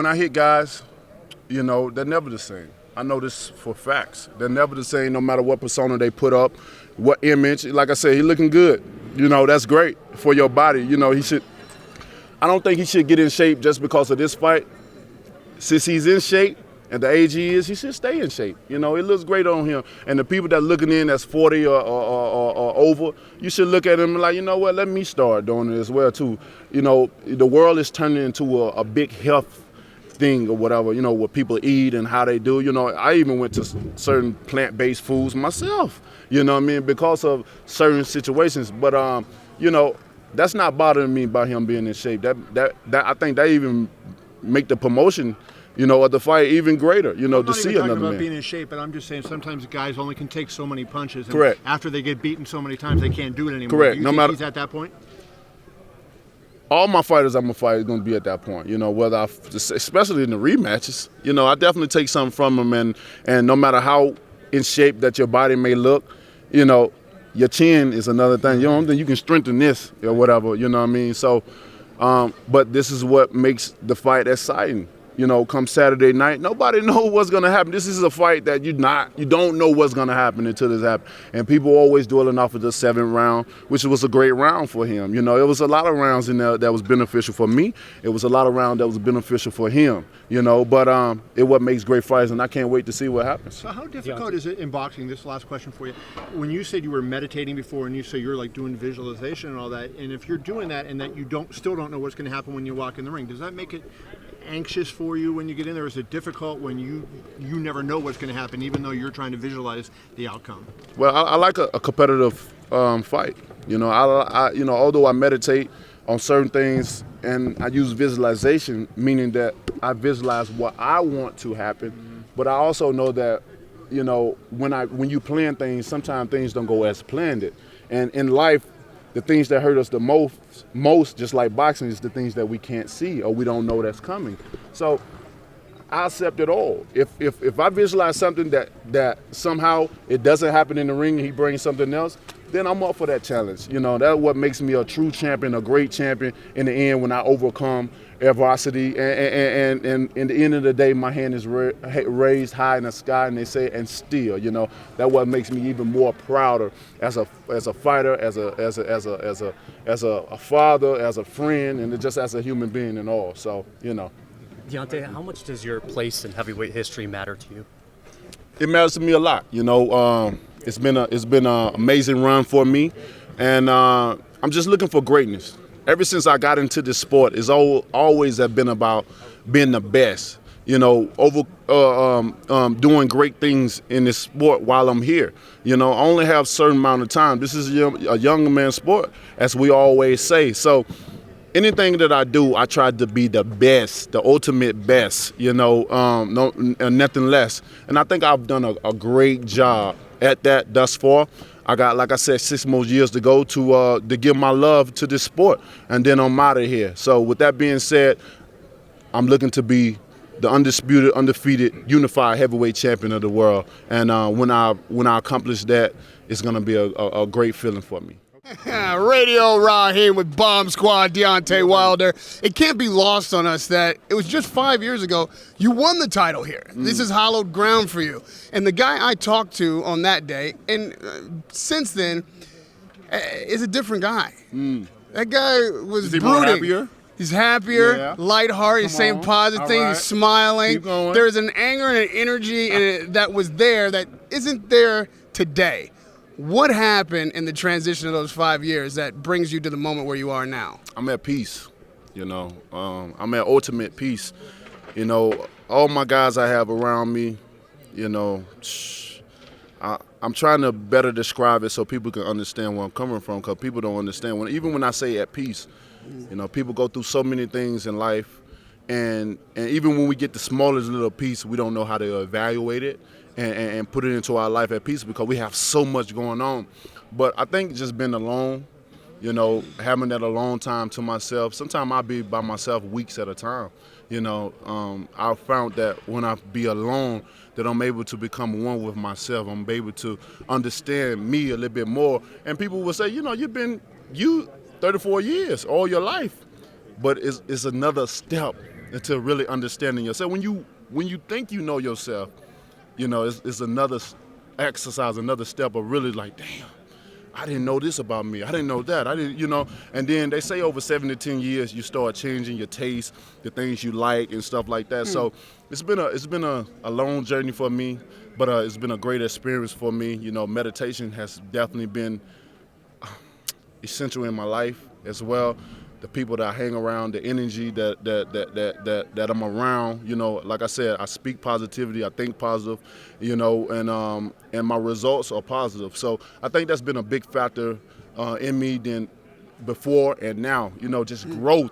when I hit guys, you know, they're never the same. I know this for facts. They're never the same no matter what persona they put up, what image. Like I said, he looking good. You know, that's great for your body. You know, I don't think he should get in shape just because of this fight. Since he's in shape and the age he is, he should stay in shape. You know, it looks great on him. And the people that looking in that's 40 or over, you should look at him and like, you know what, let me start doing it as well too. You know, the world is turning into a big health thing or whatever, you know, what people eat and how they do. You know, I even went to certain plant-based foods myself, you know what I mean, because of certain situations. But, you know, that's not bothering me about him being in shape. That I think that even make the promotion, you know, of the fight even greater, you know, to see another man. I'm not even talking about being in shape, but I'm just saying sometimes guys only can take so many punches. And Correct. After they get beaten so many times, they can't do it anymore. Correct. Do you No think matter, he's at that point? all my fighters I'm going to fight is going to be at that point, you know, whether especially in the rematches. You know, I definitely take something from them, and no matter how in shape that your body may look, you know, your chin is another thing. You know, then you can strengthen this or whatever, you know what I mean? So, but this is what makes the fight exciting. You know, come Saturday night, nobody knows what's going to happen. This is a fight that you don't know what's going to happen until this happens. And people always dwelling off of the 7th round, which was a great round for him. You know, it was a lot of rounds in there that was beneficial for me. It was a lot of rounds that was beneficial for him, you know. But it what makes great fights, and I can't wait to see what happens. So how difficult is it in boxing, this last question for you, when you said you were meditating before and you say you're like doing visualization and all that, and if you're doing that and that you still don't know what's going to happen when you walk in the ring, does that make it anxious for you when you get in there? Is it difficult when you never know what's going to happen, even though you're trying to visualize the outcome? Well, I like a competitive fight. You know, I you know, although I meditate on certain things and I use visualization, meaning that I visualize what I want to happen, but I also know that, you know, when you plan things, sometimes things don't go as planned it. And in life, the things that hurt us the most, just like boxing, is the things that we can't see or we don't know that's coming. So I accept it all. If I visualize something that somehow it doesn't happen in the ring and he brings something else, then I'm up for that challenge. You know, that's what makes me a true champion, a great champion in the end, when I overcome adversity. And in the end of the day, my hand is raised high in the sky, and they say, and still, you know, that's what makes me even more prouder as a fighter, as a father, as a friend, and just as a human being and all. So, you know. Deontay, how much does your place in heavyweight history matter to you? It matters to me a lot. You know, it's been an amazing run for me, and I'm just looking for greatness. Ever since I got into this sport, it's always have been about being the best. You know, doing great things in this sport while I'm here. You know, I only have a certain amount of time. This is a young man's sport, as we always say. So anything that I do, I try to be the best, the ultimate best, you know, nothing less. And I think I've done a great job at that thus far. I got, like I said, 6 more years to go to give my love to this sport, and then I'm out of here. So with that being said, I'm looking to be the undisputed, undefeated, unified heavyweight champion of the world. And when I accomplish that, it's going to be a great feeling for me. Radio Rahim with Bomb Squad, Deontay Wilder. It can't be lost on us that it was just 5 years ago you won the title here. This is hallowed ground for you. And the guy I talked to on that day, and since then, is a different guy. That guy was Is he brooding. more happier? He's happier, Yeah. lighthearted, he's saying positive things, he's smiling. Keep going. There's an anger and an energy that was there that isn't there today. What happened in the transition of those 5 years that brings you to the moment where you are now? I'm at peace, you know. I'm at ultimate peace. You know, all my guys I have around me, you know, I'm trying to better describe it so people can understand where I'm coming from, because people don't understand. Even when I say at peace, you know, people go through so many things in life, and even when we get the smallest little piece, we don't know how to evaluate it and put it into our life at peace, because we have so much going on. But I think just being alone, you know, having that alone time to myself. Sometimes I'll be by myself weeks at a time. You know, I found that when I be alone, that I'm able to become one with myself. I'm able to understand me a little bit more. And people will say, you know, you've been 34 years, all your life. But it's another step into really understanding yourself. When you think you know yourself, it's another exercise, another step of really like, damn, I didn't know this about me. I didn't know that. I didn't. And then they say over 7 to 10 years, you start changing your taste, the things you like and stuff like that. So it's been a long journey for me, but it's been a great experience for me. Meditation has definitely been essential in my life as well. The people that I hang around, the energy that I'm around, like I said, I speak positivity, I think positive, and my results are positive. So I think that's been a big factor in me than before and now, just growth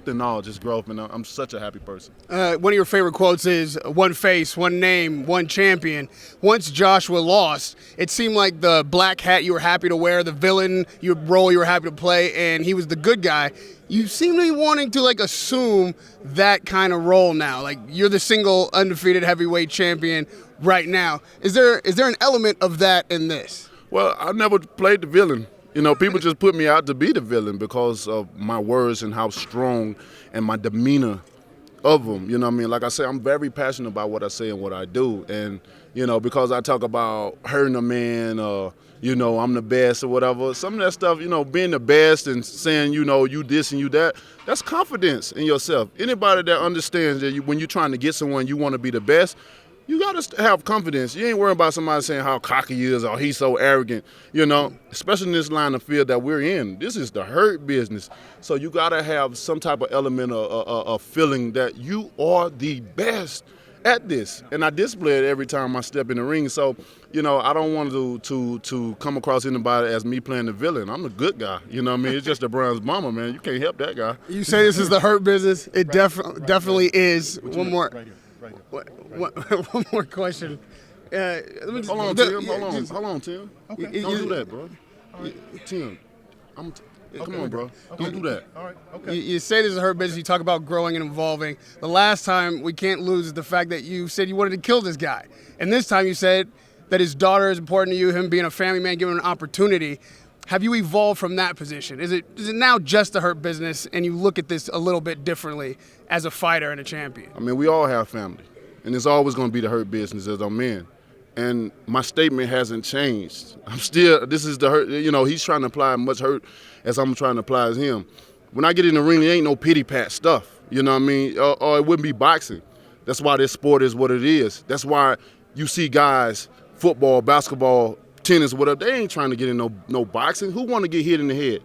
and all, just growth, and I'm such a happy person. One of your favorite quotes is, one face, one name, one champion. Once Joshua lost, it seemed like the black hat you were happy to wear, the villain role you were happy to play, and he was the good guy. You seem to be wanting to assume that kind of role now. Like, you're the single undefeated heavyweight champion right now. Is there an element of that in this? Well, I never played the villain. People just put me out to be the villain because of my words and how strong and my demeanor of them. Like I say, I'm very passionate about what I say and what I do. And, because I talk about hurting a man or, I'm the best or whatever, some of that stuff, being the best and saying, you this and you that, that's confidence in yourself. Anybody that understands that when you're trying to get someone, you want to be the best, you got to have confidence. You ain't worrying about somebody saying how cocky he is or he's so arrogant, especially in this line of field that we're in. This is the hurt business. So you got to have some type of element of feeling that you are the best at this. And I display it every time I step in the ring. So, I don't want to come across anybody as me playing the villain. I'm the good guy. It's just the Browns' mama, man. You can't help that guy. You say this is the hurt business. It definitely is. One more. Right here. One more question. Hold on, Tim. Hold on, Tim. Okay. Don't do that, bro. Tim, come on, bro. Don't do that. All right. Okay. You say this is a hurt business. You talk about growing and evolving. The last time, we can't lose the fact that you said you wanted to kill this guy. And this time you said that his daughter is important to you, him being a family man, giving him an opportunity. Have you evolved from that position? Is it now just a hurt business and you look at this a little bit differently as a fighter and a champion? We all have family. And it's always going to be the hurt business as I'm in. And my statement hasn't changed. This is the hurt, he's trying to apply as much hurt as I'm trying to apply as him. When I get in the ring, there ain't no pity pat stuff, or it wouldn't be boxing. That's why this sport is what it is. That's why you see guys, football, basketball, tennis, whatever, they ain't trying to get in no boxing. Who want to get hit in the head?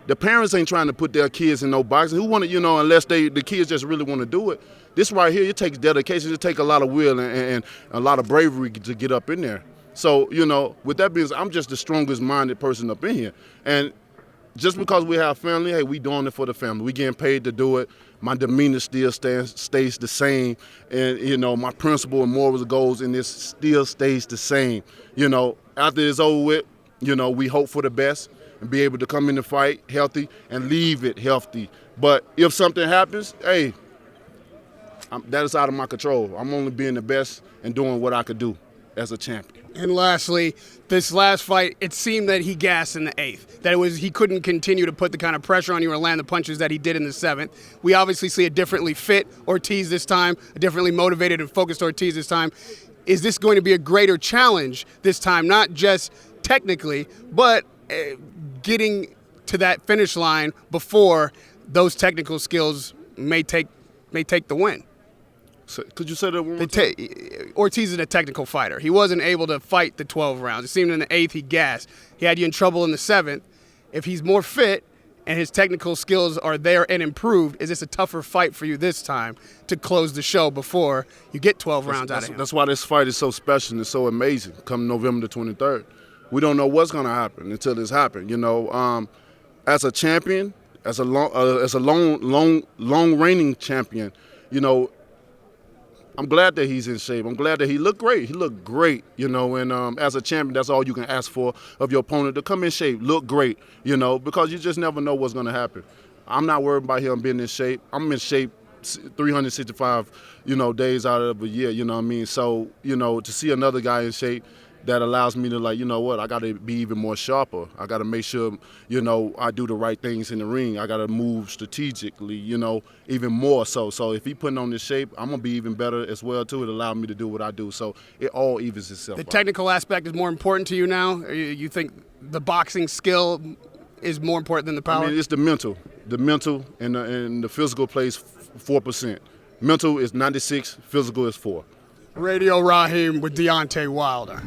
The parents ain't trying to put their kids in no boxing. Who want to, unless the kids just really want to do it. This right here, it takes dedication. It takes a lot of will and a lot of bravery to get up in there. So, with that being said, I'm just the strongest minded person up in here. And just because we have family, hey, we doing it for the family. We getting paid to do it. My demeanor still stays the same. And, my principle and morals and goals in this still stays the same. After it's over with, we hope for the best and be able to come in the fight healthy and leave it healthy. But if something happens, hey, that is out of my control. I'm only being the best and doing what I could do as a champion. And lastly, this last fight, it seemed that he gassed in the 8th. That he couldn't continue to put the kind of pressure on you or land the punches that he did in the 7th. We obviously see a differently fit Ortiz this time, a differently motivated and focused Ortiz this time. Is this going to be a greater challenge this time, not just technically, but getting to that finish line before those technical skills may take the win? So, could you say that one more time? Ortiz is a technical fighter. He wasn't able to fight the 12 rounds. It seemed in the 8th he gassed. He had you in trouble in the 7th. If he's more fit and his technical skills are there and improved, is this a tougher fight for you this time to close the show before you get 12 rounds out of him? That's why this fight is so special and so amazing come November the 23rd. We don't know what's going to happen until it's happened. As a champion, as a long reigning champion, I'm glad that he's in shape. I'm glad that he looked great. He looked great, and as a champion, that's all you can ask for of your opponent, to come in shape, look great, because you just never know what's going to happen. I'm not worried about him being in shape. I'm in shape 365, days out of a year, So, to see another guy in shape that allows me to, like, you know what, I got to be even more sharper. I got to make sure, you know, I do the right things in the ring. I got to move strategically, you know, even more so. So if he putting on this shape, I'm going to be even better as well, too. It allowed me to do what I do. So it all evens itself The out. technical aspect is more important to you now? Or you think the boxing skill is more important than the power? I mean, it's the mental. The mental and the physical plays 4%. Mental is 96, physical is 4. Radio Rahim with Deontay Wilder.